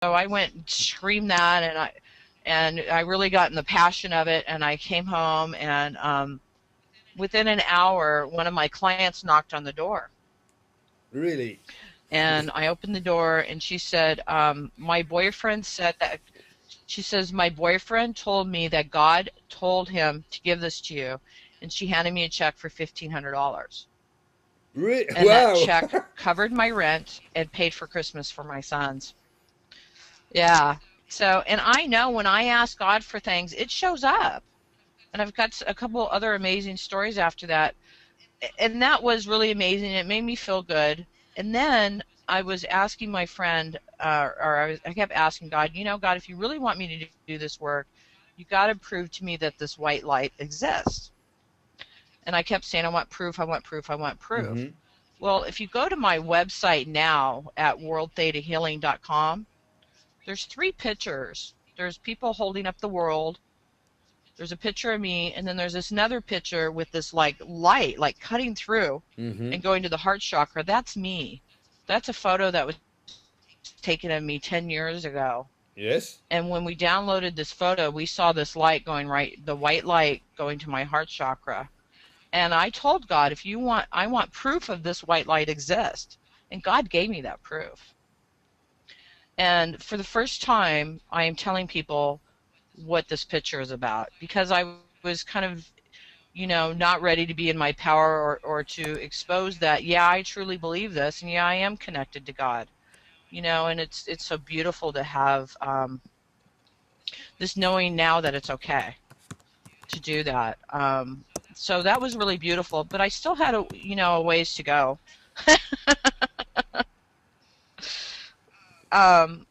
I went and screamed that, and I really got in the passion of it, and I came home, and within an hour, one of my clients knocked on the door. Really? And I opened the door, and she said, my boyfriend said that, she says, my boyfriend told me that God told him to give this to you. And she handed me a check for $1,500. And that Wow. check covered my rent and paid for Christmas for my sons. Yeah. So, and I know when I ask God for things, it shows up. And I've got a couple other amazing stories after that. And that was really amazing. It made me feel good. And then I was asking my friend, I kept asking God, God, if you really want me to do this work, you got to prove to me that this white light exists. And I kept saying, I want proof, I want proof, I want proof. Hmm. Well, if you go to my website now at worldthetahealing.com, there's 3 pictures. There's people holding up the world. There's a picture of me, and then there's this another picture with this like light, like cutting through Hmm. and going to the heart chakra. That's me. That's a photo that was taken of me 10 years ago. Yes. And when we downloaded this photo, we saw this light going right, the white light going to my heart chakra. And I told God, if you want, I want proof of this white light exists. And God gave me that proof. And for the first time, I am telling people what this picture is about, because I was kind of, not ready to be in my power, or to expose that, yeah, I truly believe this, and yeah, I am connected to God, and it's so beautiful to have this knowing now that it's okay to do that. So that was really beautiful, but I still had a ways to go. Um,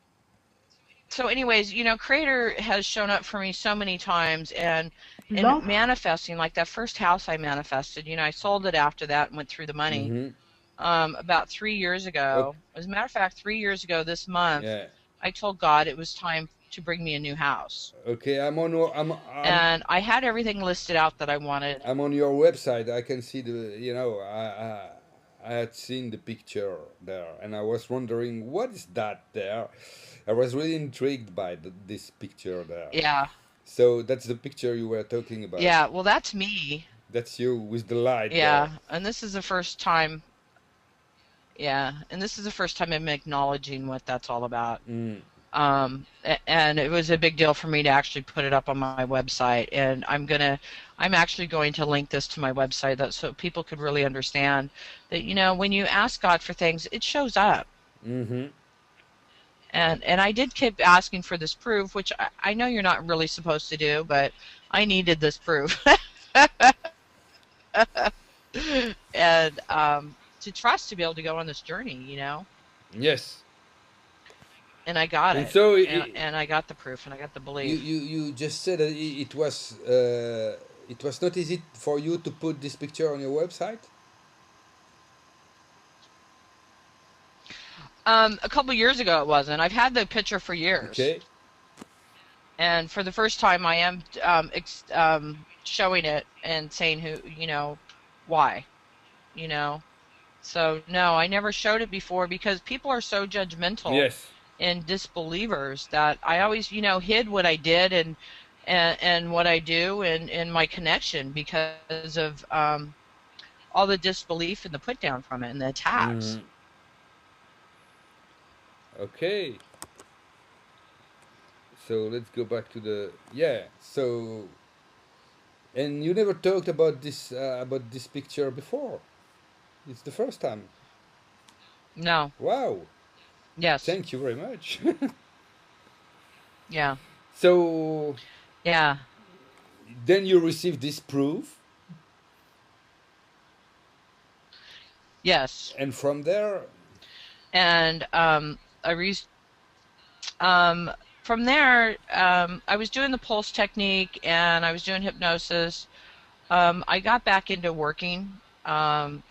so anyways, Creator has shown up for me so many times, and in Love. manifesting, like that first house I manifested, I sold it after that and went through the money. Hmm. About 3 years Okay. ago. As a matter of fact, 3 years ago this month, Yeah. I told God it was time to bring me a new house. Okay. And I had everything listed out that I wanted. I'm on your website. I can see I had seen the picture there, and I was wondering what is that there. I was really intrigued by this picture there. Yeah. So that's the picture you were talking about. Yeah. Well, that's me. That's you with the light there. Yeah. And this is the first time. Yeah. And this is the first time I'm acknowledging what that's all about. Mm. And it was a big deal for me to actually put it up on my website. And I'm actually going to link this to my website, so people could really understand that, when you ask God for things, it shows up. Mm-hmm. And I did keep asking for this proof, which I know you're not really supposed to do, but I needed this proof. And to trust, to be able to go on this journey. Yes. And I got And it. so And I got the proof, and I got the belief. you just said that it was not easy for you to put this picture on your website. A couple years ago it wasn't. I've had the picture for years. Okay. And for the first time I am showing it and saying why, you know. So no, I never showed it before because people are so judgmental Yes. and disbelievers that I always, hid what I did and what I do and my connection because of all the disbelief and the put down from it and the attacks. Mm. Okay. So let's go back to the So, and you never talked about this picture before. It's the first time. No. Wow. Yes. Thank you very much. Yeah. So Yeah. then you received this proof, Yes. and from there, And from there, I was doing the pulse technique and I was doing hypnosis. I got back into working, and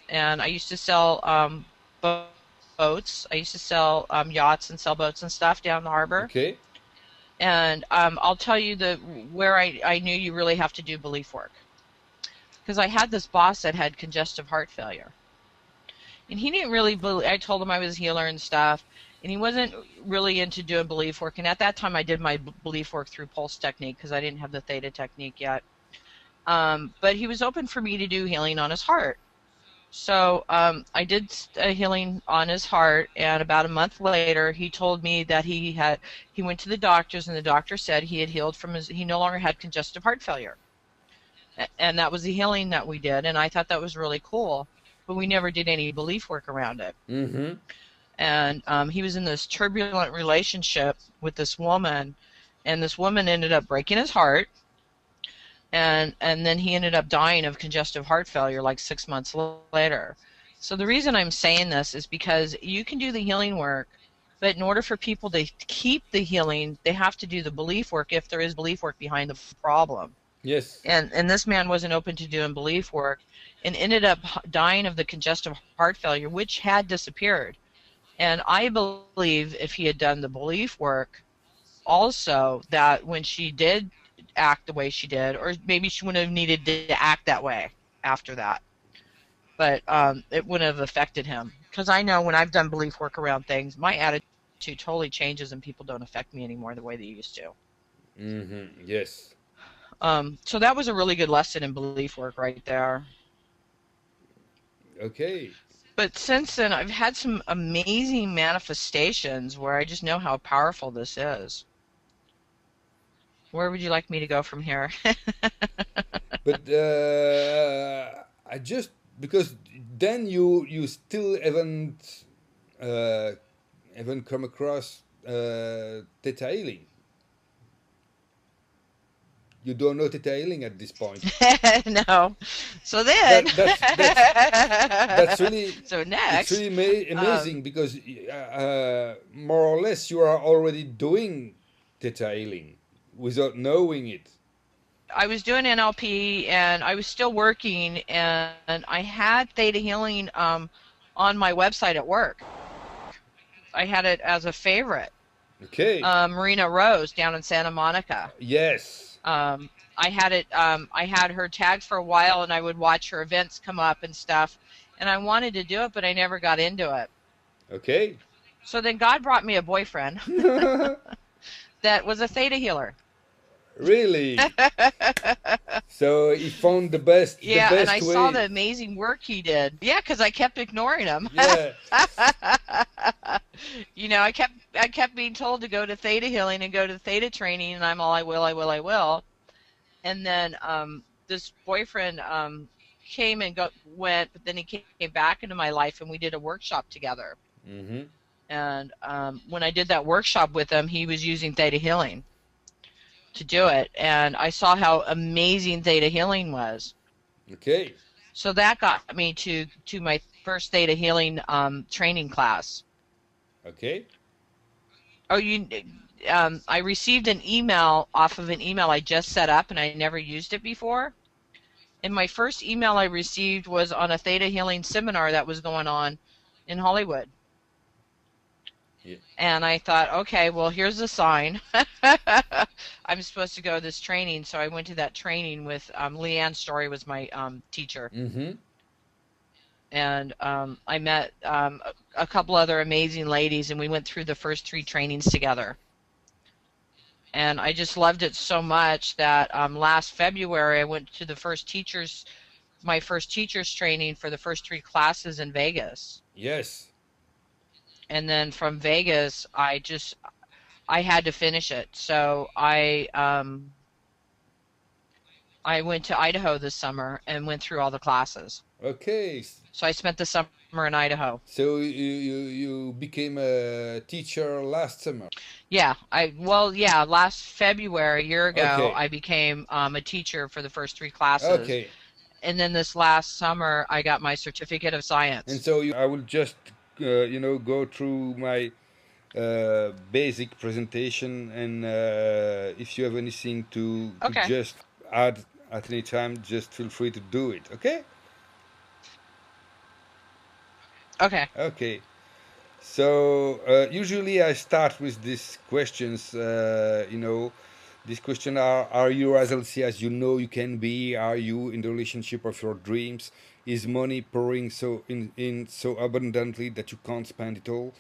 I used to sell boats. I used to sell yachts and sailboats and stuff down the harbor. okay. And I'll tell you where I knew you really have to do belief work. Because I had this boss that had congestive heart failure. And he didn't really believe, I told him I was a healer and stuff, and he wasn't really into doing belief work. And at that time, I did my belief work through pulse technique because I didn't have the theta technique yet. But he was open for me to do healing on his heart. So I did a healing on his heart, and about a month later, he told me that he went to the doctors, and the doctor said he had healed from he no longer had congestive heart failure, and that was the healing that we did, and I thought that was really cool, but we never did any belief work around it. Mm-hmm. And he was in this turbulent relationship with this woman, and this woman ended up breaking his heart, and then he ended up dying of congestive heart failure like 6 months later. So the reason I'm saying this is because you can do the healing work, but in order for people to keep the healing, they have to do the belief work if there is belief work behind the problem. Yes. And this man wasn't open to doing belief work and ended up dying of the congestive heart failure, which had disappeared. And I believe if he had done the belief work, also that when she did act the way she did, or maybe she wouldn't have needed to act that way after that, but it wouldn't have affected him. Because I know when I've done belief work around things, my attitude totally changes and people don't affect me anymore the way they used to. Mm-hmm. Yes. So that was a really good lesson in belief work right there. Okay. But since then, I've had some amazing manifestations where I just know how powerful this is. Where would you like me to go from here? But I just, because then you still uh, haven't come across Theta Healing. You don't know Theta Healing at this point. No. So then, That's really, so it's next, really um, amazing, because more or less you are already doing Theta Healing without knowing it. I was doing NLP and I was still working, and I had Theta Healing on my website at work. I had it as a favorite. Okay. Marina Rose down in Santa Monica. Yes. I had it. I had her tagged for a while, and I would watch her events come up and stuff. And I wanted to do it, but I never got into it. Okay. So then God brought me a boyfriend that was a Theta Healer. Really? So he found the Yeah, and I best saw way. the amazing work he did. Yeah, because I kept ignoring him. Yeah. I kept being told to go to Theta Healing and go to Theta training, and I'm all I will, I will, I will. And then this boyfriend came and went, but then he came back into my life, and we did a workshop together. Mm-hmm. And when I did that workshop with him, he was using Theta Healing to do it, and I saw how amazing Theta Healing was. Okay. So that got me to my first Theta Healing training class. Okay. Oh, I received an email off of an email I just set up, and I never used it before. And my first email I received was on a Theta Healing seminar that was going on in Hollywood. Yeah. And I thought, okay, well, here's a sign. I'm supposed to go to this training. So I went to that training with Leanne Story was my teacher. Mm-hmm. And I met a couple other amazing ladies, and we went through the first 3 trainings together. And I just loved it so much that last February I went to my first teacher's training for the first 3 classes in Vegas. Yes. And then from Vegas, I had to finish it. So I went to Idaho this summer and went through all the classes. Okay. So I spent the summer in Idaho. So you became a teacher last summer. Yeah, last February, a year ago, Okay. I became a teacher for the first 3 classes. Okay. And then this last summer, I got my certificate of And science. so I will just go through my basic presentation, and if you have anything to Okay. just add at any time, just feel free to do it. Okay. Okay. Okay. So usually I start with these questions. These questions are you as healthy as you know you can be? Are you in the relationship of your dreams? Is money pouring so in so abundantly that you can't spend it all?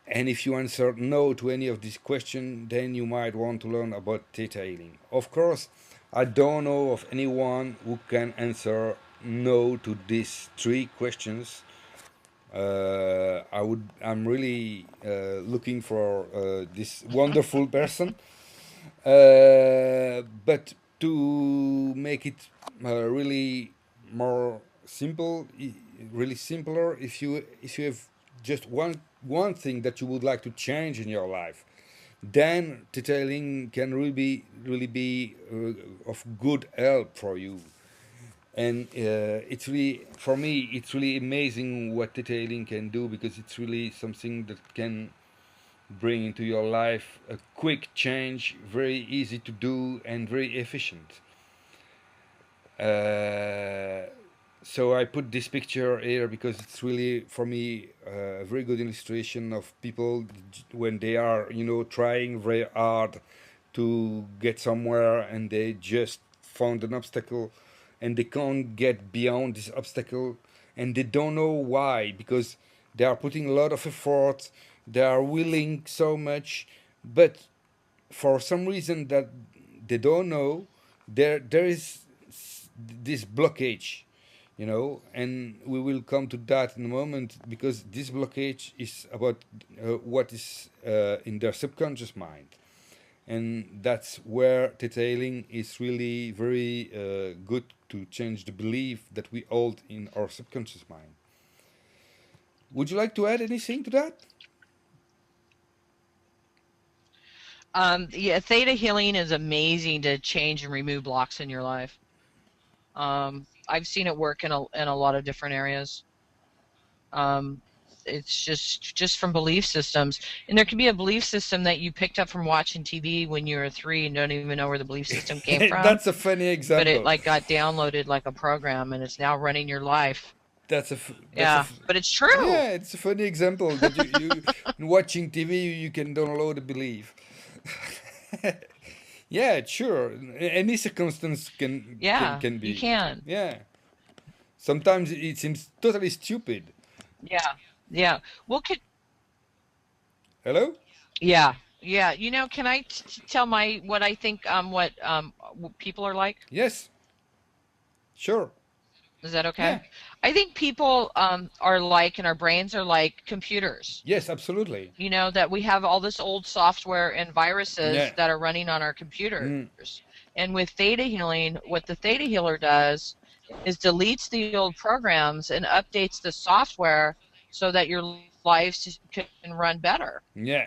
And if you answer no to any of these questions, then you might want to learn about Theta Healing. Of course, I don't know of anyone who can answer no to these three questions. I'm really looking for this wonderful person. But to make it really more simple, really simpler, if you have just one thing that you would like to change in your life, then detailing can really be of good help for you. And it's really, for me, it's really amazing what detailing can do, because it's really something that can bring into your life a quick change, very easy to do and very efficient. Uh, so I put this picture here because it's really, for me, a very good illustration of people when they are, trying very hard to get somewhere, and they just found an obstacle and they can't get beyond this obstacle, and they don't know why, because they are putting a lot of effort, they are willing so much, but for some reason that they don't know, there is this blockage, and we will come to that in a moment, because this blockage is about what is in their subconscious mind, and that's where detailing is really very good to change the belief that we hold in our subconscious mind. Would you like to add anything to that? Yeah, theta healing is amazing to change and remove blocks in your life. I've seen it work in a lot of different areas. Um, it's just from belief systems, and there can be a belief system that you picked up from watching TV when you were 3 and don't even know where the belief system came from, That's a funny but it example. like got downloaded like a program, and it's now running your life. That's a Yeah, but it's true. yeah, it's a funny example that you watching TV you can download a belief. Yeah, sure. Any circumstance can can Yeah, can you be. can. Yeah. Sometimes it seems totally stupid. Yeah, yeah. Well, Hello? yeah, yeah. Can I tell my what I think what people are like? Yes. Sure. Is that Yeah. okay? I think people are like, and our brains are like computers. Yes, absolutely. That we have all this old software and viruses Yeah. that are running on our Mm. computers. And with theta healing, what the theta healer does is deletes the old programs and updates the software so that your lives can run better. Yeah.